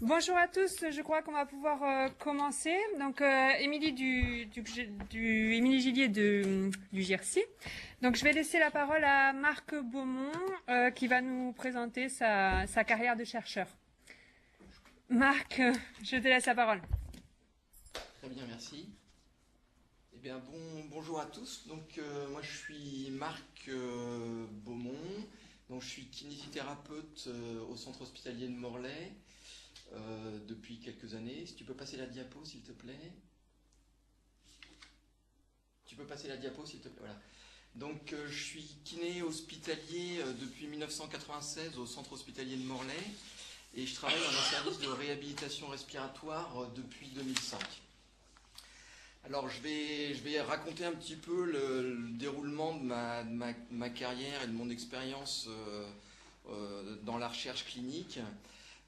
Bonjour à tous, je crois qu'on va pouvoir commencer. Donc, Émilie Émilie Gillier du GIRC. Donc, je vais laisser la parole à Marc Beaumont qui va nous présenter sa carrière de chercheur. Marc, je te laisse la parole. Très bien, merci. Eh bien, bonjour à tous. Donc, moi, je suis Marc Beaumont. Donc, je suis kinésithérapeute au centre hospitalier de Morlaix depuis quelques années. Si tu peux passer la diapo, s'il te plaît. Tu peux passer la diapo, s'il te plaît. Voilà. Donc, je suis kiné hospitalier depuis 1996 au centre hospitalier de Morlaix et je travaille dans un service de réhabilitation respiratoire depuis 2005. Alors, je vais raconter un petit peu le déroulement de ma carrière et de mon expérience dans la recherche clinique.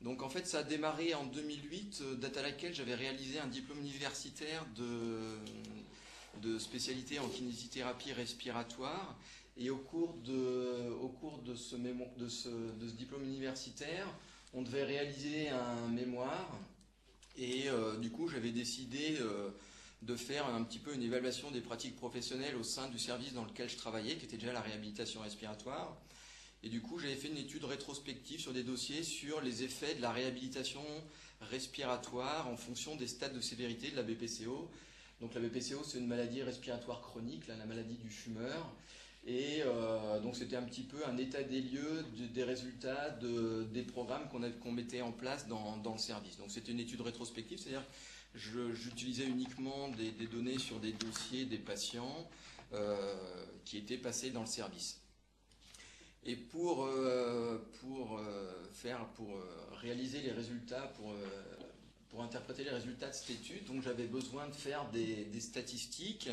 Donc, en fait, ça a démarré en 2008, date à laquelle j'avais réalisé un diplôme universitaire de spécialité en kinésithérapie respiratoire. Et au cours de ce diplôme universitaire, on devait réaliser un mémoire. Et du coup, j'avais décidé de faire un petit peu une évaluation des pratiques professionnelles au sein du service dans lequel je travaillais, qui était déjà la réhabilitation respiratoire. Et du coup, j'avais fait une étude rétrospective sur des dossiers sur les effets de la réhabilitation respiratoire en fonction des stades de sévérité de la BPCO. Donc la BPCO, c'est une maladie respiratoire chronique, la maladie du fumeur. Et donc c'était un petit peu un état des lieux des résultats des programmes qu'on mettait en place dans le service. Donc c'était une étude rétrospective, c'est-à-dire j'utilisais uniquement des données sur des dossiers des patients qui étaient passés dans le service. Et pour réaliser les résultats, pour interpréter les résultats de cette étude, donc j'avais besoin de faire des statistiques.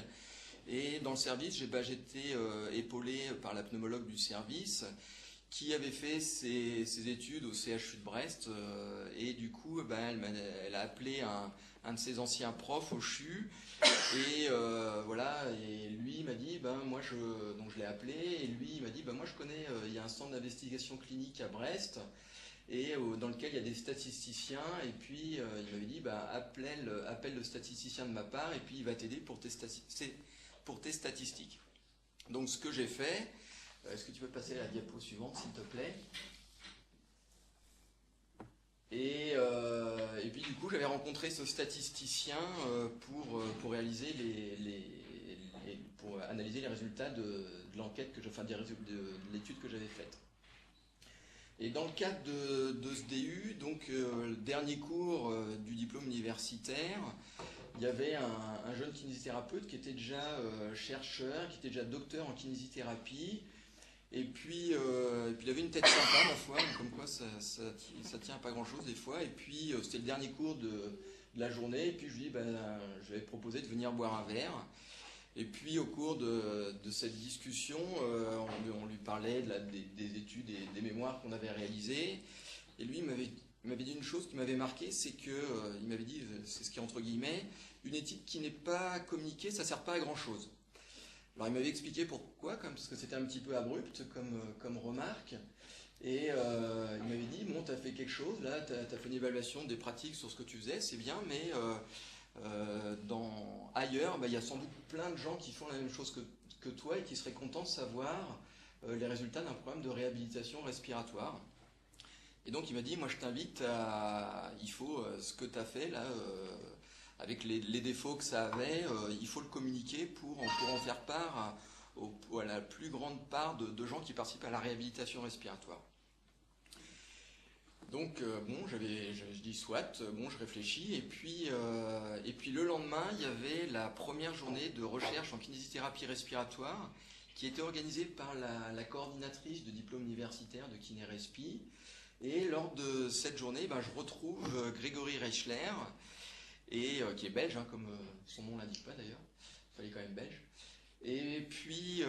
Et dans le service, j'étais épaulé par la pneumologue du service qui avait fait ses études au CHU de Brest. Et du coup, elle a appelé un de ses anciens profs au CHU. Et voilà, et lui m'a dit, donc je l'ai appelé, et lui il m'a dit, moi je connais, il y a un centre d'investigation clinique à Brest, et dans lequel il y a des statisticiens, et puis il m'avait dit, appelle le statisticien de ma part, et puis il va t'aider pour tes statistiques. Donc ce que j'ai fait, est-ce que tu peux passer à la diapo suivante s'il te plaît? Et puis du coup, j'avais rencontré ce statisticien pour réaliser pour analyser les résultats de l'enquête de l'étude que j'avais faite. Et dans le cadre de ce DU, donc le dernier cours du diplôme universitaire, il y avait un jeune kinésithérapeute qui était déjà chercheur, qui était déjà docteur en kinésithérapie. Et puis il avait une tête sympa, ma foi, comme quoi ça tient à pas grand-chose des fois. Et puis c'était le dernier cours de la journée, et puis je lui dis, je vais proposer de venir boire un verre. Et puis au cours de cette discussion, on lui parlait des études et des mémoires qu'on avait réalisées. Et lui, il m'avait dit une chose qui m'avait marqué, c'est qu'il m'avait dit, c'est ce qui est entre guillemets, une étude qui n'est pas communiquée, ça ne sert pas à grand-chose. Alors il m'avait expliqué pourquoi, parce que c'était un petit peu abrupt comme remarque. Et il m'avait dit, bon, tu as fait quelque chose, là, tu as fait une évaluation des pratiques sur ce que tu faisais, c'est bien, mais ailleurs, il y a sans doute plein de gens qui font la même chose que toi et qui seraient contents de savoir les résultats d'un programme de réhabilitation respiratoire. Et donc il m'a dit, moi je t'invite il faut ce que tu as fait là, avec les défauts que ça avait, il faut le communiquer pour en faire part à la plus grande part de gens qui participent à la réhabilitation respiratoire. Donc je dis soit, je réfléchis, et puis le lendemain, il y avait la première journée de recherche en kinésithérapie respiratoire qui était organisée par la coordinatrice de diplôme universitaire de Kiné-Respi. Et lors de cette journée, je retrouve Grégory Reichler, qui est belge, comme son nom ne l'indique pas d'ailleurs, il fallait quand même belge. Et puis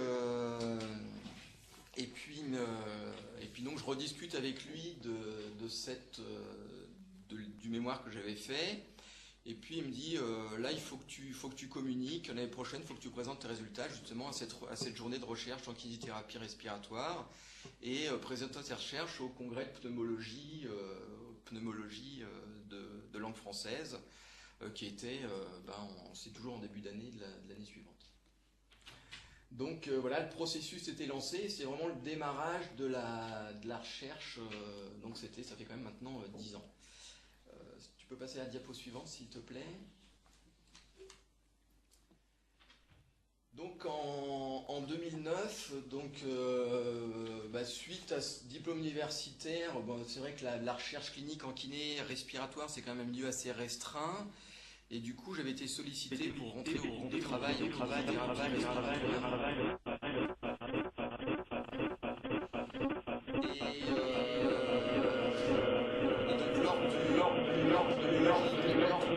donc je rediscute avec lui du mémoire que j'avais fait. Et puis il me dit, là il faut que tu communiques, l'année prochaine il faut que tu présentes tes résultats justement à cette journée de recherche en kinésithérapie respiratoire, et présente tes recherches au congrès de pneumologie langue française, qui était, c'est toujours en début d'année de l'année suivante. Donc voilà, le processus était lancé, c'est vraiment le démarrage de la recherche, donc ça fait quand même maintenant 10 ans. Tu peux passer à la diapo suivante, s'il te plaît. Donc en 2009, suite à ce diplôme universitaire, c'est vrai que la recherche clinique en kiné respiratoire, c'est quand même un milieu assez restreint. Et du coup, j'avais été sollicité pour rentrer au groupe de travail en kinésithérapie respiratoire.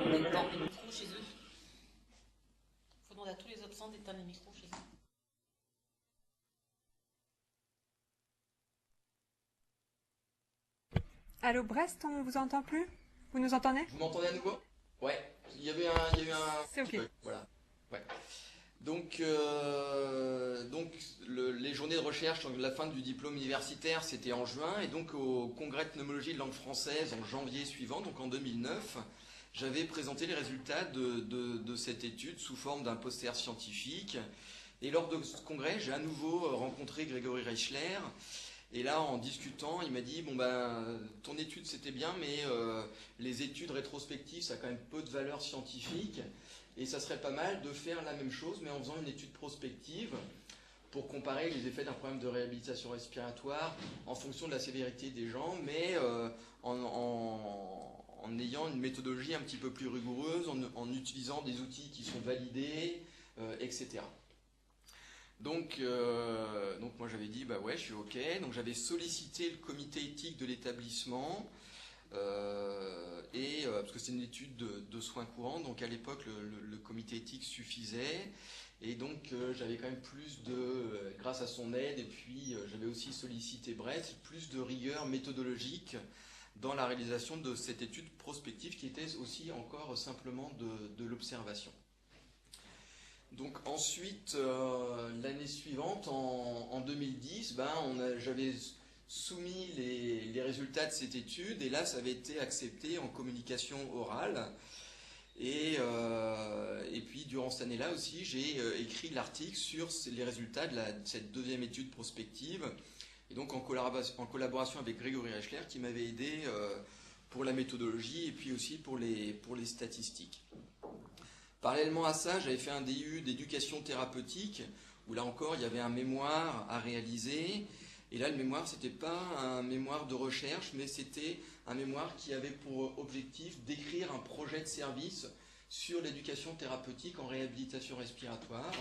D'éteindre les micros chez eux. Il faut demander à tous les absents d'éteindre les micros chez eux. Allô Brest, on vous entend plus? Vous nous entendez? Vous m'entendez à nouveau? Ouais, il y a eu un... C'est ok. Voilà. Ouais. Donc les journées de recherche, donc la fin du diplôme universitaire, c'était en juin, et donc au congrès de pneumologie de langue française en janvier suivant, donc en 2009, j'avais présenté les résultats de cette étude sous forme d'un poster scientifique. Et lors de ce congrès, j'ai à nouveau rencontré Grégory Reichler. Et là, en discutant, il m'a dit, ton étude c'était bien, mais les études rétrospectives, ça a quand même peu de valeur scientifique. Et ça serait pas mal de faire la même chose, mais en faisant une étude prospective pour comparer les effets d'un problème de réhabilitation respiratoire en fonction de la sévérité des gens, mais en ayant une méthodologie un petit peu plus rigoureuse, en utilisant des outils qui sont validés, etc. Donc moi j'avais dit, ouais, je suis OK. Donc j'avais sollicité le comité éthique de l'établissement, parce que c'est une étude de soins courants, donc à l'époque le comité éthique suffisait. Et donc j'avais quand même grâce à son aide, et puis j'avais aussi sollicité Brest, plus de rigueur méthodologique dans la réalisation de cette étude prospective qui était aussi encore simplement de l'observation. Donc ensuite, l'année suivante, en 2010, j'avais soumis les résultats de cette étude, et là ça avait été accepté en communication orale. Et puis durant cette année-là aussi, j'ai écrit l'article sur les résultats de cette deuxième étude prospective, et donc en collaboration avec Grégory Reichler qui m'avait aidé pour la méthodologie et puis aussi pour les statistiques. Parallèlement à ça, j'avais fait un DU d'éducation thérapeutique, où là encore il y avait un mémoire à réaliser. Et là, le mémoire, c'était pas un mémoire de recherche, mais c'était un mémoire qui avait pour objectif d'écrire un projet de service sur l'éducation thérapeutique en réhabilitation respiratoire.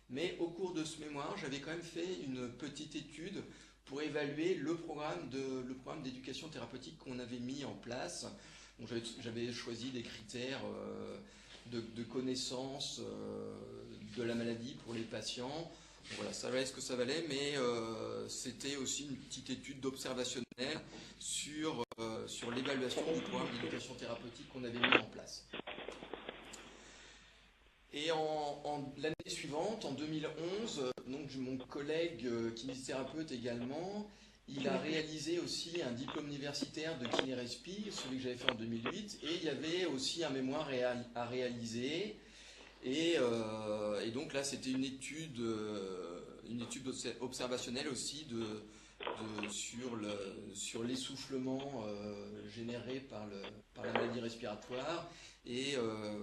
Mais au cours de ce mémoire, j'avais quand même fait une petite étude pour évaluer le programme d'éducation thérapeutique qu'on avait mis en place. Donc, j'avais choisi des critères de connaissance de la maladie pour les patients. Voilà, ça valait ce que ça valait, mais c'était aussi une petite étude d'observationnel sur l'évaluation du programme d'éducation thérapeutique qu'on avait mis en place. Et l'année suivante, en 2011, donc mon collègue kinésithérapeute également, il a réalisé aussi un diplôme universitaire de kiné-respi, celui que j'avais fait en 2008, et il y avait aussi un mémoire à réaliser. Et donc là, c'était une étude observationnelle aussi sur l'essoufflement généré par la maladie respiratoire, et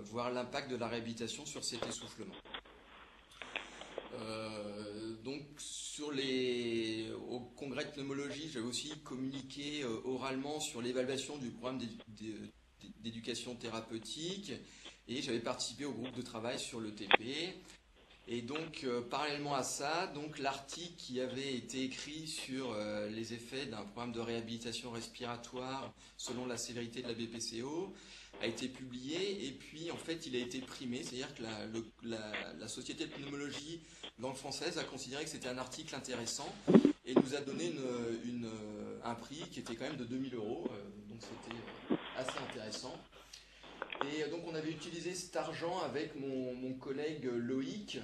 voir l'impact de la réhabilitation sur cet essoufflement. Donc au congrès de pneumologie, j'avais aussi communiqué oralement sur l'évaluation du programme d'éducation thérapeutique, et j'avais participé au groupe de travail sur le TP. Et donc parallèlement à ça, donc l'article qui avait été écrit sur les effets d'un programme de réhabilitation respiratoire selon la sévérité de la BPCO a été publié, et puis en fait il a été primé, c'est-à-dire que la Société de pneumologie langue française a considéré que c'était un article intéressant et nous a donné un prix qui était quand même de 2000 €, donc c'était assez intéressant. Et donc on avait utilisé cet argent avec mon collègue Loïc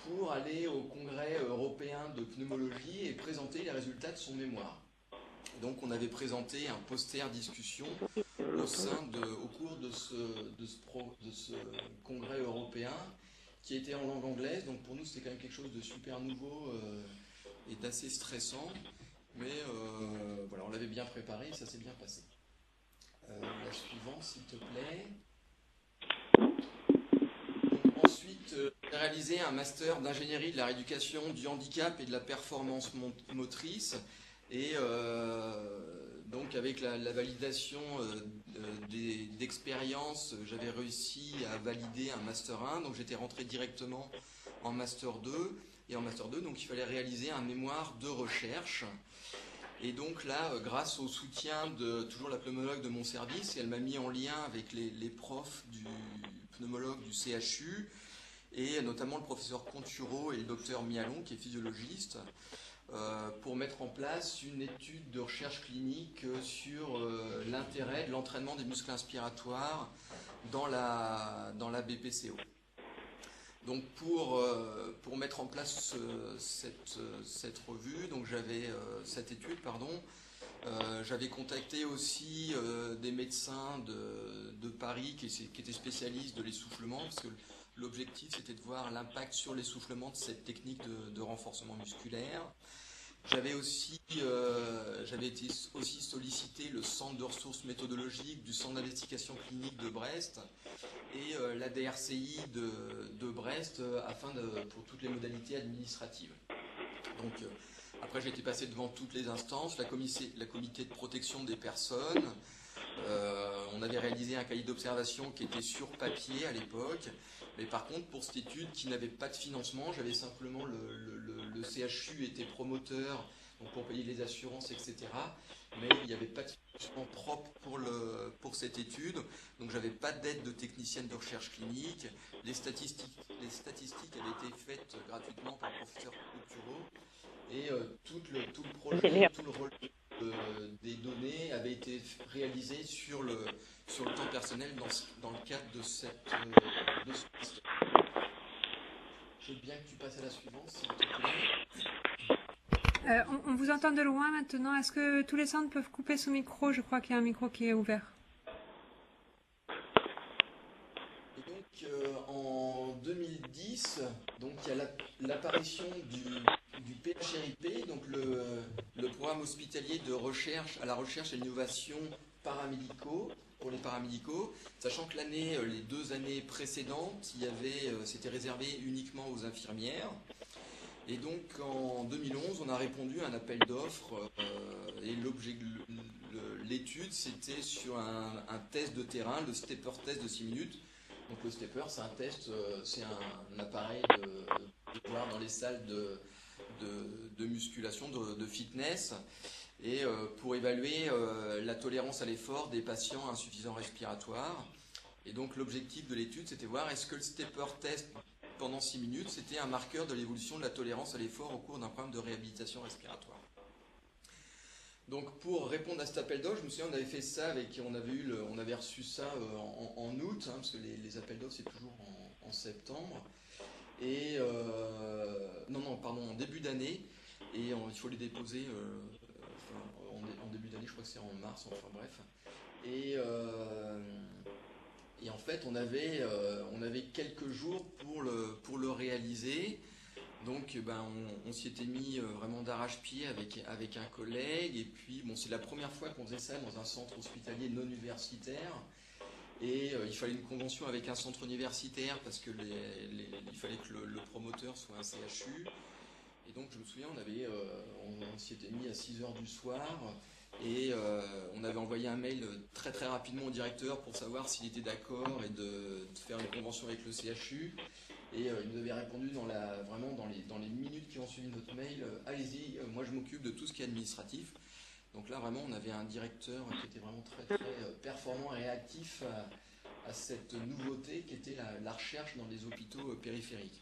pour aller au congrès européen de pneumologie et présenter les résultats de son mémoire. Donc on avait présenté un poster discussion au au cours de ce congrès européen qui était en langue anglaise. Donc pour nous, c'était quand même quelque chose de super nouveau et d'assez stressant. Mais voilà, on l'avait bien préparé et ça s'est bien passé. La suivante, s'il te plaît. Donc, ensuite, j'ai réalisé un master d'ingénierie de la rééducation du handicap et de la performance motrice. Et donc avec la validation d'expérience, j'avais réussi à valider un Master 1. Donc j'étais rentré directement en Master 2. Et en Master 2, donc il fallait réaliser un mémoire de recherche. Et donc là, grâce au soutien de toujours la pneumologue de mon service, elle m'a mis en lien avec les profs du pneumologue du CHU, et notamment le professeur Conturo et le docteur Mialon, qui est physiologiste, pour mettre en place une étude de recherche clinique sur l'intérêt de l'entraînement des muscles inspiratoires dans la BPCO. Donc pour mettre en place cette revue, donc cette étude, j'avais contacté aussi des médecins de Paris qui étaient spécialistes de l'essoufflement, parce que l'objectif c'était de voir l'impact sur l'essoufflement de cette technique de renforcement musculaire. J'avais été aussi sollicité le centre de ressources méthodologiques du centre d'investigation clinique de Brest et la DRCI de Brest pour toutes les modalités administratives. Donc après j'ai été passé devant toutes les instances, la comité de protection des personnes. On avait réalisé un cahier d'observation qui était sur papier à l'époque, mais par contre pour cette étude qui n'avait pas de financement, j'avais simplement le CHU était promoteur donc pour payer les assurances, etc. Mais il n'y avait pas de financement propre pour cette étude, donc j'avais pas d'aide de technicienne de recherche clinique. Les statistiques avaient été faites gratuitement par le professeur Couturo, et tout le projet, tout le rôle des données avait été réalisé sur le temps personnel dans le cadre de ce master. Je veux bien que tu passes à la suivante, s'il te plaît. On vous entend de loin maintenant. Est-ce que tous les centres peuvent couper son micro? Je crois qu'il y a un micro qui est ouvert. Et donc en 2010, donc il y a l'apparition du PHRIP, donc le programme hospitalier de recherche à la recherche et l'innovation paramédicaux pour les paramédicaux, sachant que les 2 années précédentes, c'était réservé uniquement aux infirmières. Et donc en 2011, on a répondu à un appel d'offres et l'étude c'était sur un test de terrain, le stepper test de 6 minutes. Donc le stepper, c'est un test, c'est un appareil de voir dans les salles de musculation, de fitness, et pour évaluer la tolérance à l'effort des patients insuffisants respiratoires. Et donc l'objectif de l'étude, c'était voir est-ce que le stepper test pendant 6 minutes, c'était un marqueur de l'évolution de la tolérance à l'effort au cours d'un programme de réhabilitation respiratoire. Donc pour répondre à cet appel d'offres, je me souviens, on avait fait ça on avait reçu ça en août, parce que les appels d'offres c'est toujours en septembre. Et en début d'année. Et il faut les déposer en début d'année, je crois que c'est en mars, enfin bref. Et en fait, on avait quelques jours pour le réaliser. Donc, on s'y était mis vraiment d'arrache-pied avec un collègue. Et puis, c'est la première fois qu'on faisait ça dans un centre hospitalier non universitaire. Et il fallait une convention avec un centre universitaire parce que il fallait que le promoteur soit un CHU. Et donc, je me souviens, on s'y était mis à 6h du soir. Et on avait envoyé un mail très très rapidement au directeur pour savoir s'il était d'accord et de faire une convention avec le CHU. Et il nous avait répondu vraiment dans les minutes qui ont suivi notre mail, allez-y, moi je m'occupe de tout ce qui est administratif. Donc là vraiment on avait un directeur qui était vraiment très très performant et réactif à cette nouveauté qui était la recherche dans les hôpitaux périphériques.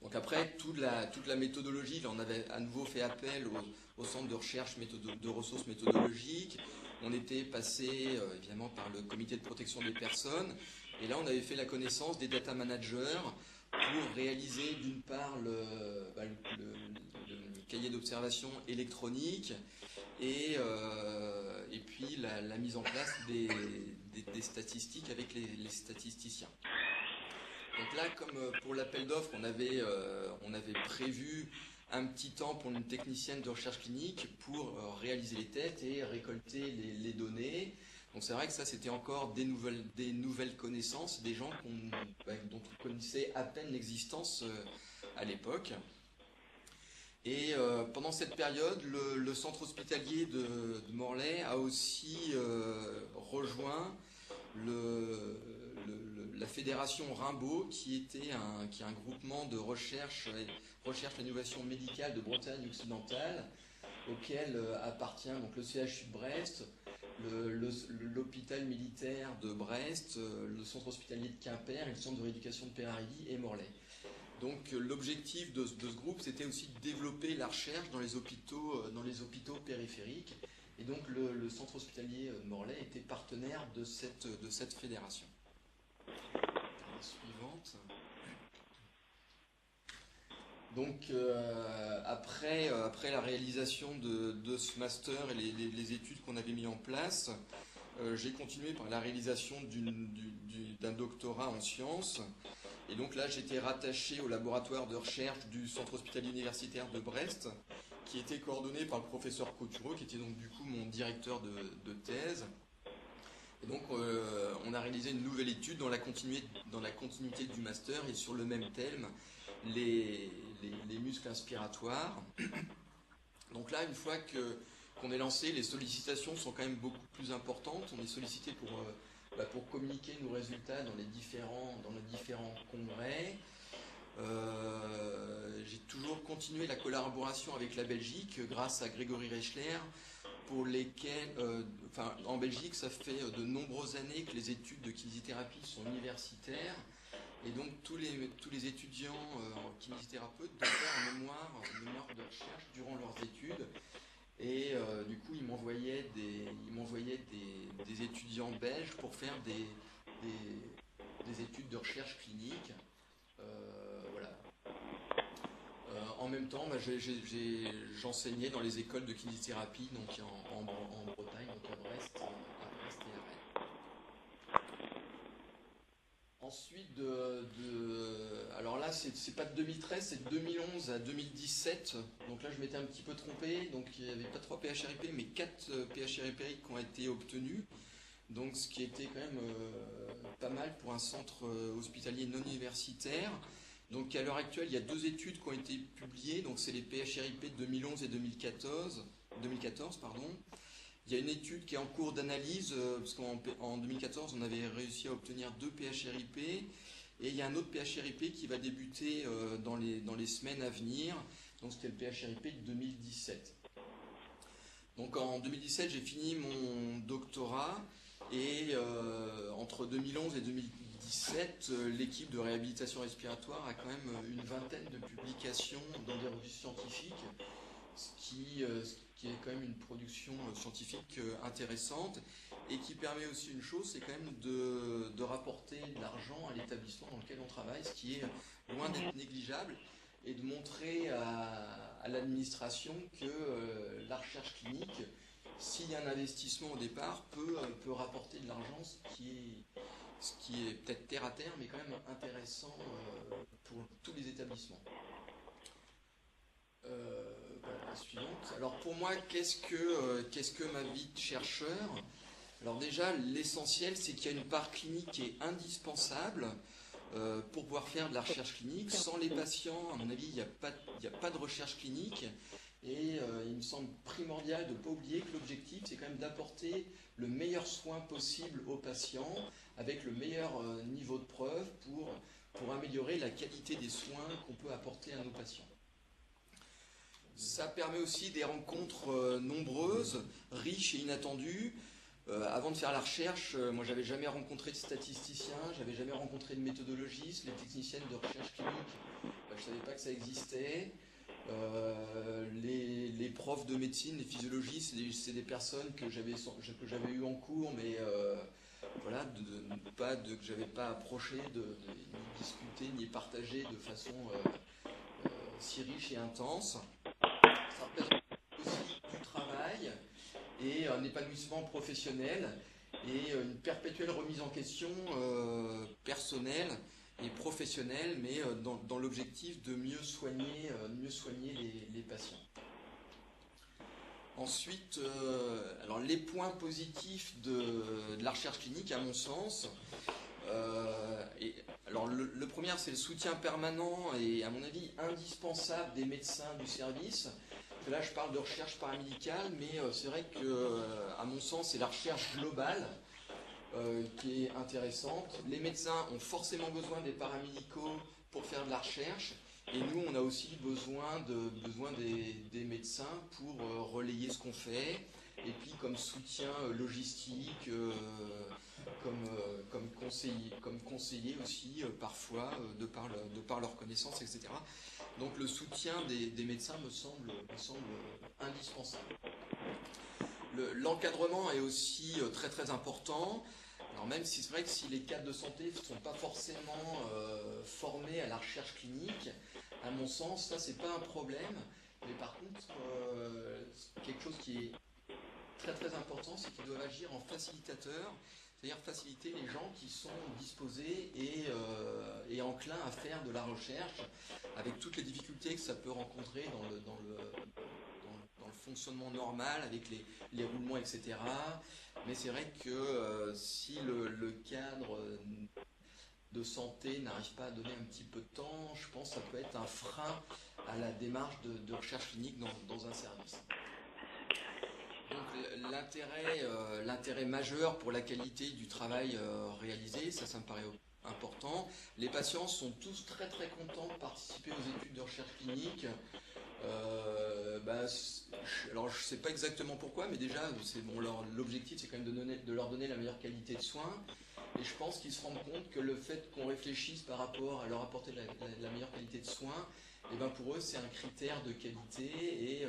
Donc après, toute la méthodologie, là, on avait à nouveau fait appel au centre de recherche de ressources méthodologiques. On était passé évidemment par le comité de protection des personnes. Et là, on avait fait la connaissance des data managers pour réaliser d'une part le cahier d'observation électronique et puis la mise en place des statistiques avec les statisticiens. Donc là, comme pour l'appel d'offres, on avait prévu un petit temps pour une technicienne de recherche clinique pour réaliser les tests et récolter les données. Donc c'est vrai que ça, c'était encore des nouvelles connaissances, des gens dont on connaissait à peine l'existence à l'époque. Et pendant cette période, le centre hospitalier de Morlaix a aussi rejoint la fédération Rimbaud, qui est un groupement de recherche et innovation médicale de Bretagne occidentale, auquel appartient donc le CHU de Brest, l'hôpital militaire de Brest, le centre hospitalier de Quimper et le centre de rééducation de Pérarilly et Morlaix. Donc l'objectif de ce groupe, c'était aussi de développer la recherche dans les hôpitaux périphériques. Et donc le centre hospitalier de Morlaix était partenaire de cette fédération. La suivante. Donc après la réalisation de ce master et les études qu'on avait mis en place, j'ai continué par la réalisation d'un doctorat en sciences. Et donc là, j'étais rattaché au laboratoire de recherche du centre hospitalier universitaire de Brest, qui était coordonné par le professeur Coutureau, qui était donc du coup mon directeur de thèse. Et donc on a réalisé une nouvelle étude dans la continuité du master et sur le même thème, les muscles inspiratoires. Donc là, une fois qu'on est lancé, les sollicitations sont quand même beaucoup plus importantes. On est sollicité pour communiquer nos résultats dans les différents congrès. J'ai toujours continué la collaboration avec la Belgique grâce à Grégory Reichler, pour lesquels, en Belgique, ça fait de nombreuses années que les études de kinésithérapie sont universitaires, et donc tous les étudiants en kinésithérapeute doivent faire un mémoire de recherche durant leurs études, et du coup ils m'envoyaient des étudiants belges pour faire des études de recherche clinique. Voilà. En même temps, j'enseignais dans les écoles de kinésithérapie, donc en Bretagne, donc à Brest et à Rennes. Ensuite, alors là, c'est pas de 2013, c'est de 2011 à 2017. Donc là, je m'étais un petit peu trompé. Donc il n'y avait pas 3 PHRIP, mais 4 PHRIP qui ont été obtenus. Donc ce qui était quand même pas mal pour un centre hospitalier non universitaire. Donc à l'heure actuelle, il y a 2 études qui ont été publiées. Donc c'est les PHRIP 2011 et 2014. Il y a une étude qui est en cours d'analyse, parce qu'en 2014, on avait réussi à obtenir 2 PHRIP. Et il y a un autre PHRIP qui va débuter dans les semaines à venir. Donc c'était le PHRIP de 2017. Donc en 2017, j'ai fini mon doctorat. Et entre 2011 et 2017, l'équipe de réhabilitation respiratoire a quand même une vingtaine de publications dans des revues scientifiques, ce qui est quand même une production scientifique intéressante et qui permet aussi une chose, c'est quand même de rapporter de l'argent à l'établissement dans lequel on travaille, ce qui est loin d'être négligeable, et de montrer à l'administration que la recherche clinique, s'il y a un investissement au départ, peut rapporter de l'argent, ce qui est peut-être terre à terre, mais quand même intéressant pour tous les établissements. Voilà, la suivante. Alors pour moi, qu'est-ce que ma vie de chercheur? Alors déjà, l'essentiel, c'est qu'il y a une part clinique qui est indispensable pour pouvoir faire de la recherche clinique. Sans les patients, à mon avis, il n'y a pas de recherche clinique. Et il me semble primordial de ne pas oublier que l'objectif, c'est quand même d'apporter le meilleur soin possible aux patients, avec le meilleur niveau de preuve pour améliorer la qualité des soins qu'on peut apporter à nos patients. Ça permet aussi des rencontres nombreuses, riches et inattendues. Avant de faire la recherche, moi j'avais jamais rencontré de statisticiens, j'avais jamais rencontré de méthodologistes, les techniciennes de recherche clinique, je ne savais pas que ça existait. Les profs de médecine, les physiologistes, c'est des personnes que j'avais eues en cours, mais voilà, que j'avais pas approché, ni discuté, ni partagé de façon si riche et intense. Ça représente aussi du travail et un épanouissement professionnel et une perpétuelle remise en question personnelle et professionnelle, mais dans l'objectif de mieux soigner les patients. Ensuite, alors les points positifs de la recherche clinique, à mon sens, alors le premier, c'est le soutien permanent et, à mon avis, indispensable des médecins du service. Là, je parle de recherche paramédicale, mais c'est vrai que, à mon sens, c'est la recherche globale qui est intéressante. Les médecins ont forcément besoin des paramédicaux pour faire de la recherche. Et nous, on a aussi besoin des médecins pour relayer ce qu'on fait, et puis comme soutien logistique, comme conseiller aussi, parfois, de par leur connaissance, etc. Donc le soutien des médecins me semble indispensable. L'encadrement est aussi très très important. Alors même si c'est vrai que si les cadres de santé ne sont pas forcément formés à la recherche clinique, à mon sens, ça c'est pas un problème. Mais par contre, quelque chose qui est très très important, c'est qu'ils doivent agir en facilitateur, c'est-à-dire faciliter les gens qui sont disposés et enclins à faire de la recherche, avec toutes les difficultés que ça peut rencontrer dans le fonctionnement normal, avec les roulements, etc. Mais c'est vrai que si le cadre de santé n'arrive pas à donner un petit peu de temps, je pense que ça peut être un frein à la démarche de recherche clinique dans un service. Donc l'intérêt majeur pour la qualité du travail réalisé, ça me paraît important. Les patients sont tous très très contents de participer aux études de recherche clinique. Alors je ne sais pas exactement pourquoi, mais déjà l'objectif c'est quand même de leur donner la meilleure qualité de soins. Et je pense qu'ils se rendent compte que le fait qu'on réfléchisse par rapport à leur apporter la meilleure qualité de soins, et ben pour eux c'est un critère de qualité et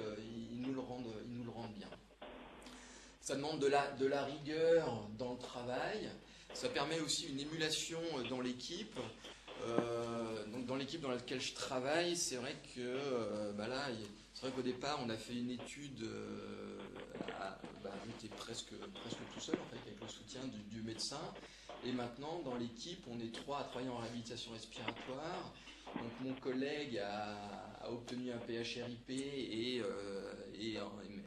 ils nous le rendent bien. Ça demande de la rigueur dans le travail. Ça permet aussi une émulation dans l'équipe. Donc dans l'équipe dans laquelle je travaille, c'est vrai que c'est vrai qu'au départ on a fait une étude, on était presque tout seul en fait, avec le soutien du médecin. Et maintenant dans l'équipe on est 3 à travailler en réhabilitation respiratoire. Donc mon collègue a obtenu un PHRIP et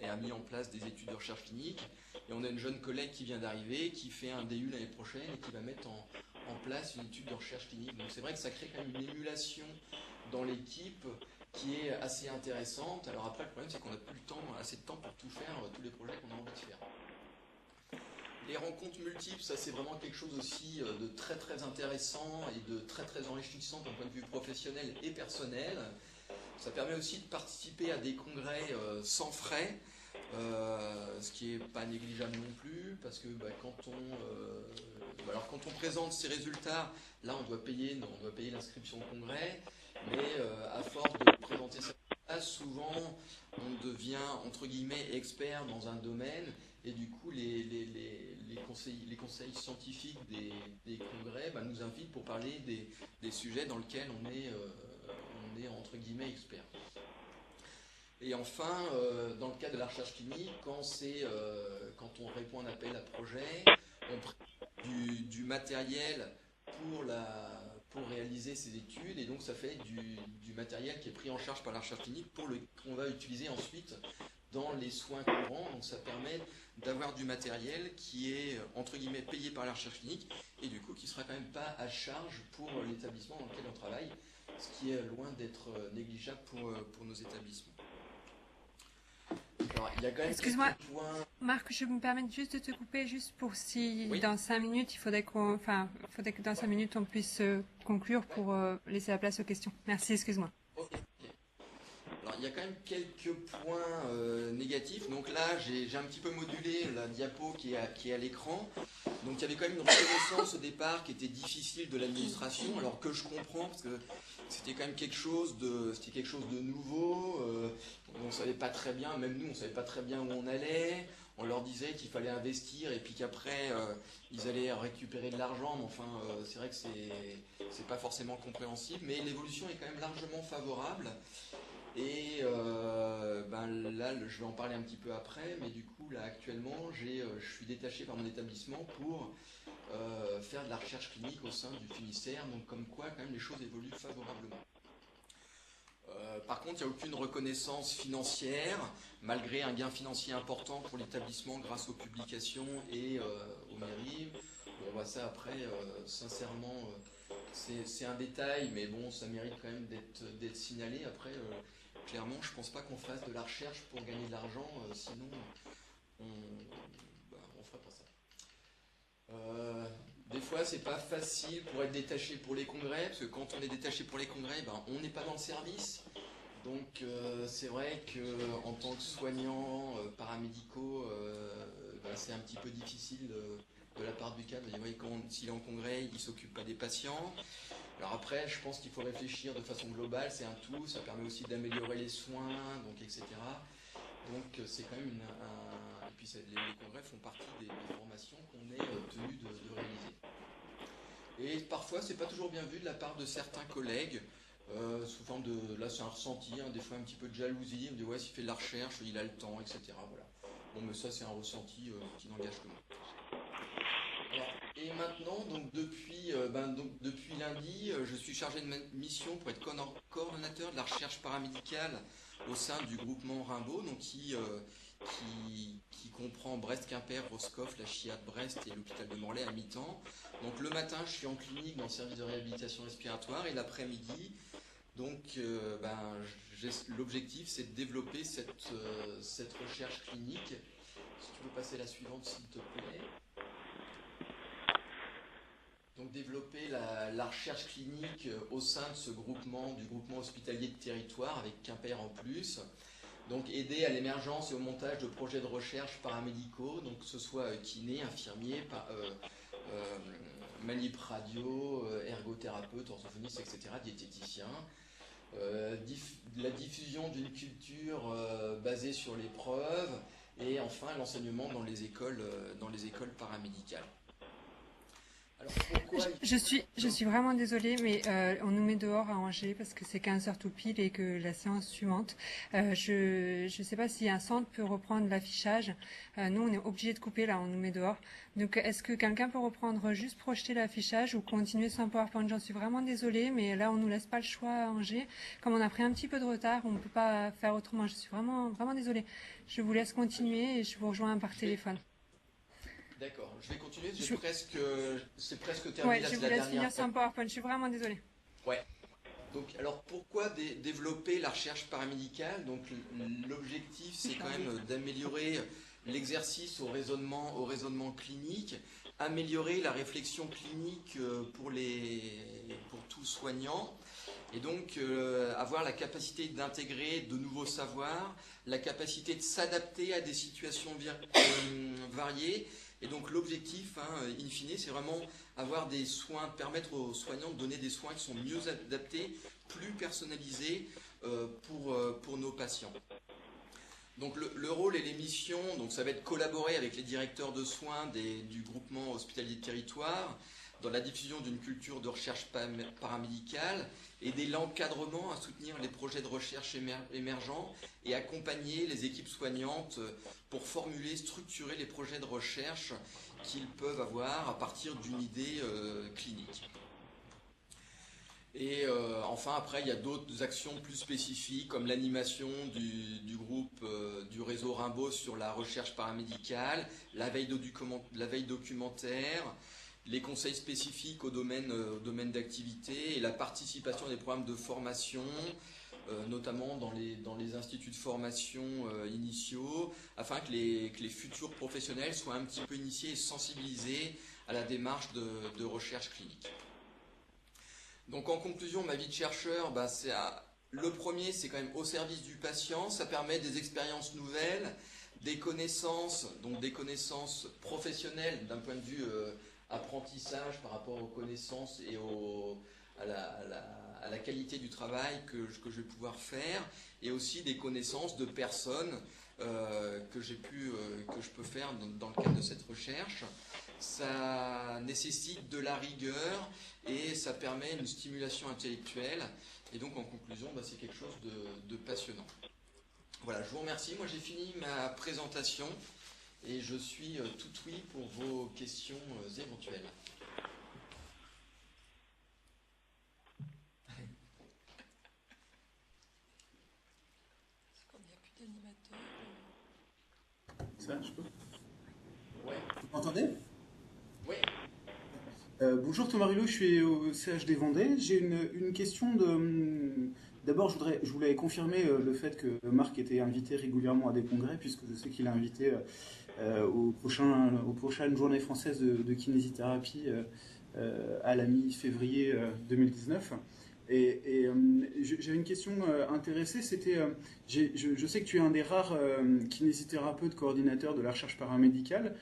a mis en place des études de recherche clinique. Et on a une jeune collègue qui vient d'arriver, qui fait un DU l'année prochaine et qui va mettre en place une étude de recherche clinique. Donc c'est vrai que ça crée quand même une émulation dans l'équipe qui est assez intéressante. Alors après le problème c'est qu'on n'a plus assez de temps pour tout faire, tous les projets qu'on a envie de faire. Les rencontres multiples, ça c'est vraiment quelque chose aussi de très très intéressant et de très très enrichissant d'un point de vue professionnel et personnel. Ça permet aussi de participer à des congrès sans frais, ce qui n'est pas négligeable non plus, parce que quand on présente ses résultats, là on doit payer l'inscription au congrès, mais à force de présenter ses résultats, souvent on devient entre guillemets expert dans un domaine. Et du coup, les conseils scientifiques des congrès nous invitent pour parler des sujets dans lesquels on est entre guillemets expert. Et enfin, dans le cas de la recherche clinique, quand on répond à un appel à projet, on prend du matériel pour réaliser ces études, et donc ça fait du matériel qui est pris en charge par la recherche clinique qu'on va utiliser ensuite dans les soins courants. Donc ça permet d'avoir du matériel qui est entre guillemets payé par la recherche clinique et du coup qui ne sera quand même pas à charge pour l'établissement dans lequel on travaille, ce qui est loin d'être négligeable pour nos établissements. Alors, il y a quand même Excuse-moi, quelques points. Marc, je me permets juste de te couper juste pour si Oui. dans 5 minutes, il faudrait que dans 5 minutes on puisse conclure pour laisser la place aux questions. Merci, excuse-moi. Ok. Alors, il y a quand même quelques points négatifs. Donc là, j'ai un petit peu modulé la diapo qui est à l'écran. Donc il y avait quand même une reconnaissance au départ qui était difficile de l'administration, alors que je comprends parce que c'était quand même quelque chose de nouveau. On savait pas très bien, même nous, on savait pas très bien où on allait. on leur disait qu'il fallait investir et puis qu'après ils allaient récupérer de l'argent, mais enfin c'est vrai que c'est pas forcément compréhensible, mais l'évolution est quand même largement favorable. Et là, je vais en parler un petit peu après, mais du coup, là, actuellement, je suis détaché par mon établissement pour faire de la recherche clinique au sein du Finistère, donc comme quoi, quand même, les choses évoluent favorablement. Par contre, il n'y a aucune reconnaissance financière, malgré un gain financier important pour l'établissement grâce aux publications et aux mairies. Bon, ça, après, sincèrement, c'est un détail, mais bon, ça mérite quand même d'être signalé. Après, clairement, je ne pense pas qu'on fasse de la recherche pour gagner de l'argent, sinon on ne ferait pas ça. Des fois, c'est pas facile pour être détaché pour les congrès, parce que quand on est détaché pour les congrès, on n'est pas dans le service. Donc c'est vrai qu'en tant que soignant, paramédicaux, c'est un petit peu difficile de la part du cadre. Vous voyez, s'il est en congrès, il ne s'occupe pas des patients. Alors après, je pense qu'il faut réfléchir de façon globale, c'est un tout, ça permet aussi d'améliorer les soins, donc etc. Donc c'est quand même et puis les congrès font partie des formations qu'on est tenu de réaliser. Et parfois, c'est pas toujours bien vu de la part de certains collègues, sous forme là c'est un ressenti, des fois un petit peu de jalousie, on me dit ouais, s'il fait de la recherche, il a le temps, etc. Voilà. Bon, mais ça c'est un ressenti qui n'engage que moi. Alors, et maintenant, donc depuis lundi, je suis chargé de ma mission pour être coordonnateur de la recherche paramédicale au sein du groupement Rimbaud, donc qui comprend Brest-Quimper, Roscoff, la Chiat Brest et l'hôpital de Morlaix à mi-temps. Donc le matin, je suis en clinique dans le service de réhabilitation respiratoire et l'après-midi, donc l'objectif c'est de développer cette recherche clinique. Si tu peux passer la suivante s'il te plaît. Donc développer la recherche clinique au sein de ce groupement, du groupement hospitalier de territoire avec Quimper en plus. Donc aider à l'émergence et au montage de projets de recherche paramédicaux, donc que ce soit kiné, infirmier, manip radio, ergothérapeute, orthophoniste, etc., diététicien. La diffusion d'une culture basée sur l'épreuve et enfin l'enseignement dans les écoles paramédicales. Alors, je suis vraiment désolée, mais on nous met dehors à Angers parce que c'est 15h tout pile et que la séance suivante. Je ne sais pas si un centre peut reprendre l'affichage. Nous, on est obligé de couper là, on nous met dehors. Donc, est-ce que quelqu'un peut reprendre, juste projeter l'affichage ou continuer sans PowerPoint? J'en suis vraiment désolée, mais là, on nous laisse pas le choix à Angers. Comme on a pris un petit peu de retard, on ne peut pas faire autrement. Je suis vraiment, vraiment désolée. Je vous laisse continuer et je vous rejoins par téléphone. D'accord, je vais continuer, c'est presque terminé. Ouais, je vous laisse finir sans PowerPoint, je suis vraiment désolée. Ouais. Donc, alors pourquoi développer la recherche paramédicale? Donc l'objectif c'est quand même d'améliorer l'exercice au raisonnement clinique, améliorer la réflexion clinique pour tout soignant, et donc avoir la capacité d'intégrer de nouveaux savoirs, la capacité de s'adapter à des situations variées. Et donc l'objectif, in fine, c'est vraiment avoir des soins, permettre aux soignants de donner des soins qui sont mieux adaptés, plus personnalisés pour nos patients. Donc le rôle et les missions, donc ça va être collaborer avec les directeurs de soins du groupement hospitalier de territoire dans la diffusion d'une culture de recherche paramédicale, aider l'encadrement à soutenir les projets de recherche émergents et accompagner les équipes soignantes pour formuler, structurer les projets de recherche qu'ils peuvent avoir à partir d'une idée clinique. Et enfin, après, il y a d'autres actions plus spécifiques, comme l'animation du groupe du réseau Rimbaud sur la recherche paramédicale, la veille documentaire, les conseils spécifiques au domaine d'activité et la participation à des programmes de formation, notamment dans les instituts de formation initiaux, afin que les futurs professionnels soient un petit peu initiés et sensibilisés à la démarche de recherche clinique. Donc en conclusion, ma vie de chercheur, le premier, c'est quand même au service du patient, ça permet des expériences nouvelles, des connaissances professionnelles d'un point de vue apprentissage par rapport aux connaissances et à la qualité du travail que je vais pouvoir faire, et aussi des connaissances de personnes que je peux faire dans le cadre de cette recherche. Ça nécessite de la rigueur et ça permet une stimulation intellectuelle. Et donc en conclusion, c'est quelque chose de passionnant. Voilà, je vous remercie. Moi j'ai fini ma présentation et je suis tout oui pour vos questions éventuelles. Est-ce qu'on n'y a plus d'animateur? Ça, je peux. Ouais. Vous m'entendez? Oui. Bonjour Thomas Rulot, je suis au CHD Vendée. J'ai une question de... D'abord, je voulais confirmer le fait que Marc était invité régulièrement à des congrès, puisque je sais qu'il est invité aux prochaines journées françaises de kinésithérapie à la mi-février 2019. J'avais une question intéressée, c'était, je sais que tu es un des rares kinésithérapeutes coordinateurs de la recherche paramédicale,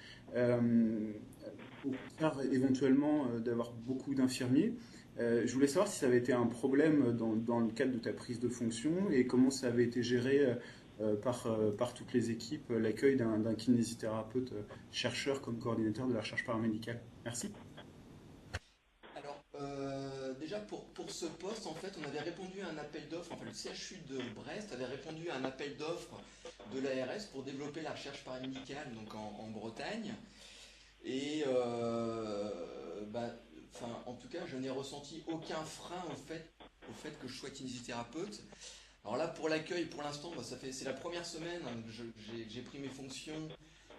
au contraire éventuellement d'avoir beaucoup d'infirmiers. Je voulais savoir si ça avait été un problème dans le cadre de ta prise de fonction et comment ça avait été géré par toutes les équipes, l'accueil d'un kinésithérapeute chercheur comme coordinateur de la recherche paramédicale. Merci. Alors, déjà pour ce poste, en fait, on avait répondu à un appel d'offres, enfin le CHU de Brest avait répondu à un appel d'offres de l'ARS pour développer la recherche paramédicale donc en Bretagne. Et en tout cas, je n'ai ressenti aucun frein au fait que je sois kinésithérapeute. Alors là, pour l'accueil, pour l'instant, c'est la première semaine que j'ai pris mes fonctions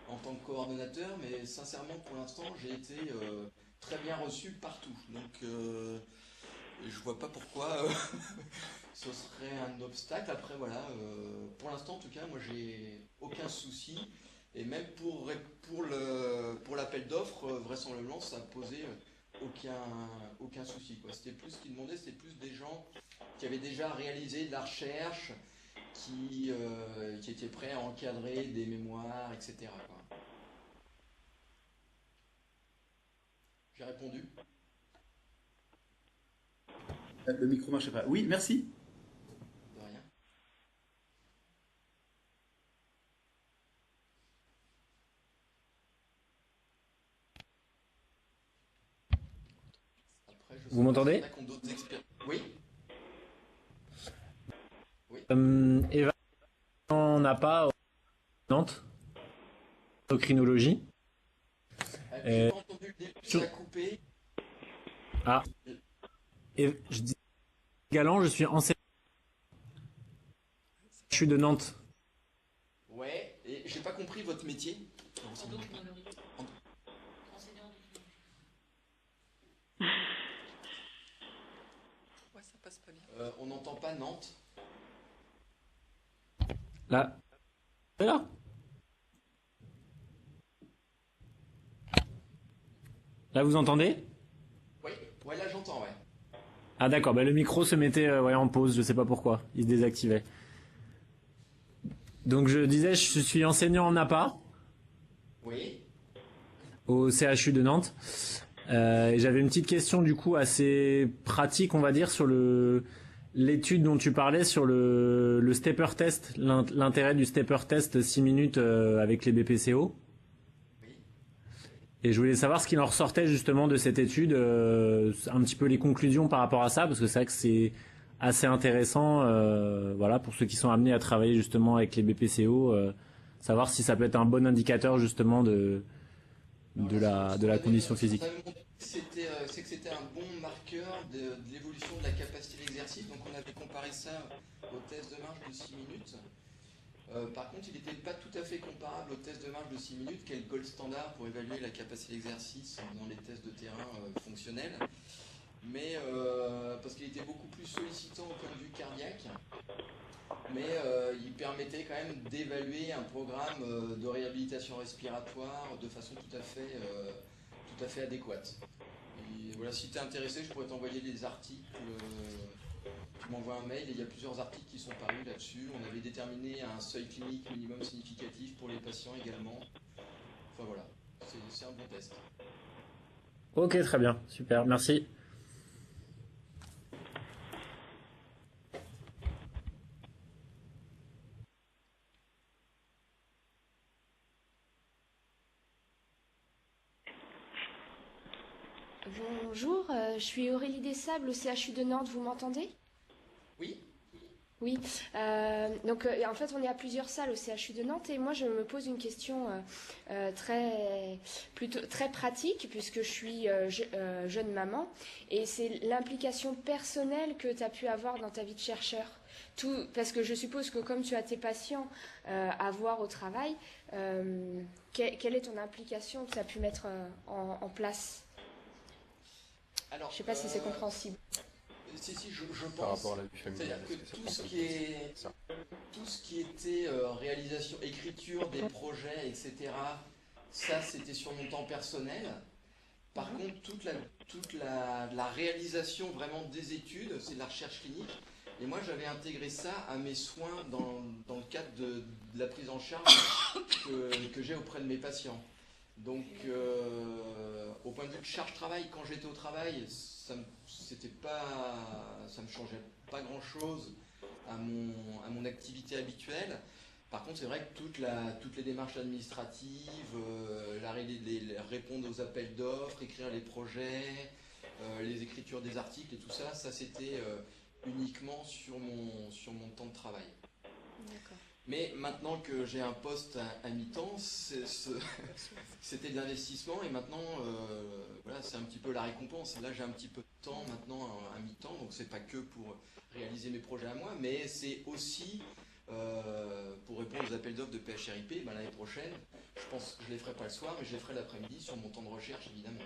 en tant que coordonnateur, mais sincèrement, pour l'instant, j'ai été très bien reçu partout. Donc, je vois pas pourquoi ce serait un obstacle. Après, voilà, pour l'instant, en tout cas, moi, j'ai aucun souci. Et même pour l'appel d'offres, vraisemblablement, ça a posé aucun souci, quoi. C'était plus ce qu'ils demandaient, c'était plus des gens qui avaient déjà réalisé de la recherche, qui étaient prêts à encadrer des mémoires, etc., quoi. J'ai répondu. Le micro marche pas. Oui, merci. De rien. Après, Vous m'entendez? Oui. Eva, on n'a pas Nantes, endocrinologie. J'ai pas entendu le début, ça a coupé. Ah. Et je dis Galant, je suis enseignant. Je suis de Nantes. Ouais, et j'ai pas compris votre métier. Endocrinologie. Enseignant d'endocrinologie. Ouais, ça passe pas bien. On n'entend pas Nantes. Là. Là. Là, vous entendez? Oui, ouais, là j'entends, ouais. Ah d'accord, le micro se mettait en pause, je sais pas pourquoi, il se désactivait. Donc je disais, je suis enseignant en APA. Oui. Au CHU de Nantes. Et j'avais une petite question du coup assez pratique, on va dire, sur l'étude dont tu parlais, sur le stepper test, l'intérêt du stepper test 6 minutes avec les BPCO. Et je voulais savoir ce qu'il en ressortait justement de cette étude, un petit peu les conclusions par rapport à ça, parce que c'est vrai que c'est assez intéressant, voilà, pour ceux qui sont amenés à travailler justement avec les BPCO, savoir si ça peut être un bon indicateur justement de la condition physique. C'est que c'était un bon marqueur de l'évolution de la capacité d'exercice. Donc on avait comparé ça au test de marche de 6 minutes. Par contre, il n'était pas tout à fait comparable au test de marche de 6 minutes, qui est le gold standard pour évaluer la capacité d'exercice dans les tests de terrain fonctionnels. Mais parce qu'il était beaucoup plus sollicitant au point de vue cardiaque. Mais il permettait quand même d'évaluer un programme de réhabilitation respiratoire de façon tout à fait adéquate. Et voilà, si tu es intéressé, je pourrais t'envoyer des articles. Tu m'envoies un mail et il y a plusieurs articles qui sont parus là-dessus. On avait déterminé un seuil clinique minimum significatif pour les patients également. Enfin voilà, c'est un bon test. Ok, très bien, super, merci. Bonjour, je suis Aurélie Dessables au CHU de Nantes, vous m'entendez? Oui. Oui, en fait on est à plusieurs salles au CHU de Nantes et moi je me pose une question très pratique puisque je suis jeune maman et c'est l'implication personnelle que tu as pu avoir dans ta vie de chercheur. Parce que je suppose que comme tu as tes patients à voir au travail, quelle est ton implication que tu as pu mettre en place? Alors, Je ne sais pas si c'est compréhensible. Si, je Par pense. rapport à la vie familiale. C'est-à-dire que est-ce tout ça ce peut qui être est, ça tout ce qui était réalisation, écriture des projets, etc., ça c'était sur mon temps personnel. Par contre, la réalisation vraiment des études, c'est de la recherche clinique. Et moi, j'avais intégré ça à mes soins dans le cadre de la prise en charge que j'ai auprès de mes patients. Donc, au point de vue de charge-travail, quand j'étais au travail, ça me changeait pas grand-chose à mon activité habituelle. Par contre, c'est vrai que toutes les démarches administratives, répondre aux appels d'offres, écrire les projets, les écritures des articles et tout ça, c'était uniquement sur mon temps de travail. D'accord. Mais maintenant que j'ai un poste à mi-temps, c'était de l'investissement et maintenant, voilà, c'est un petit peu la récompense. Là, j'ai un petit peu de temps maintenant à mi-temps, donc c'est pas que pour réaliser mes projets à moi, mais c'est aussi pour répondre aux appels d'offres de PHRIP. L'année prochaine, je pense que je les ferai pas le soir, mais je les ferai l'après-midi sur mon temps de recherche, évidemment.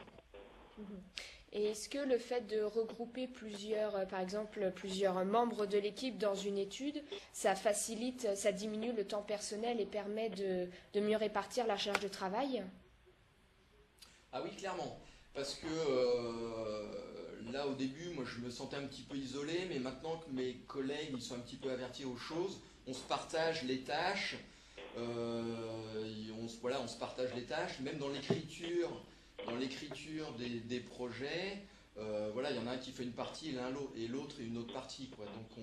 Et est-ce que le fait de regrouper par exemple, plusieurs membres de l'équipe dans une étude, ça facilite, ça diminue le temps personnel et permet de mieux répartir la charge de travail? Ah oui, clairement. Parce que là, au début, moi, je me sentais un petit peu isolé, mais maintenant que mes collègues ils sont un petit peu avertis aux choses, on se partage les tâches. On se partage les tâches, même dans l'écriture des projets. Il y en a un qui fait une partie et l'autre une autre partie, quoi. Donc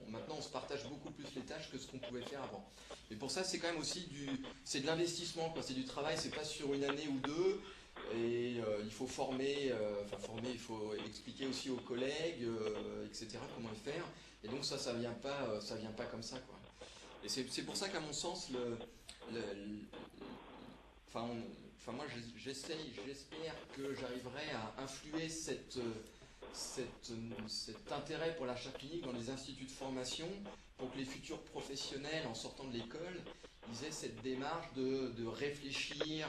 maintenant on se partage beaucoup plus les tâches que ce qu'on pouvait faire avant. Et pour ça c'est quand même aussi c'est de l'investissement, quoi. C'est du travail, c'est pas sur une année ou deux. Et il faut former, il faut expliquer aussi aux collègues, etc. comment le faire. Et donc ça vient pas comme ça, quoi. Et c'est pour ça qu'à mon sens moi j'espère que j'arriverai à influer cet intérêt pour la recherche clinique dans les instituts de formation pour que les futurs professionnels en sortant de l'école ils aient cette démarche de réfléchir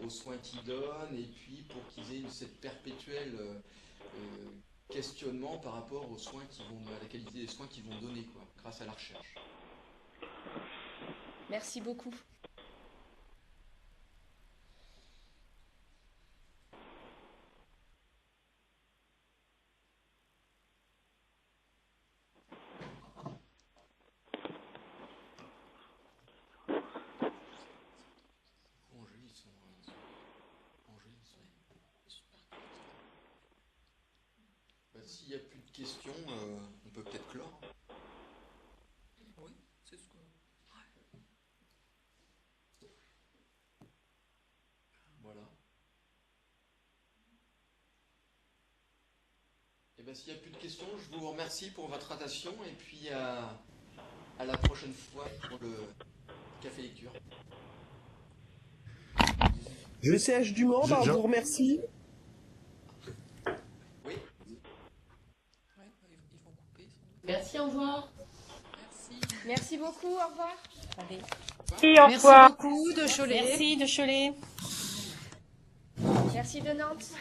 aux soins qu'ils donnent et puis pour qu'ils aient cette perpétuelle questionnement par rapport à la qualité des soins qu'ils vont donner, quoi, grâce à la recherche. Merci beaucoup. S'il n'y a plus de questions, on peut peut-être clore. Oui, c'est ce qu'on... Voilà. Et bien s'il n'y a plus de questions, je vous remercie pour votre attention et puis à la prochaine fois pour le café lecture. Le CH du Mans, on vous remercie. Oui. Ouais, ils vont couper. Merci, au revoir. Merci. Merci beaucoup, au revoir. Allez. Merci Merci beaucoup de Cholet. Merci de Cholet. Merci de Nantes.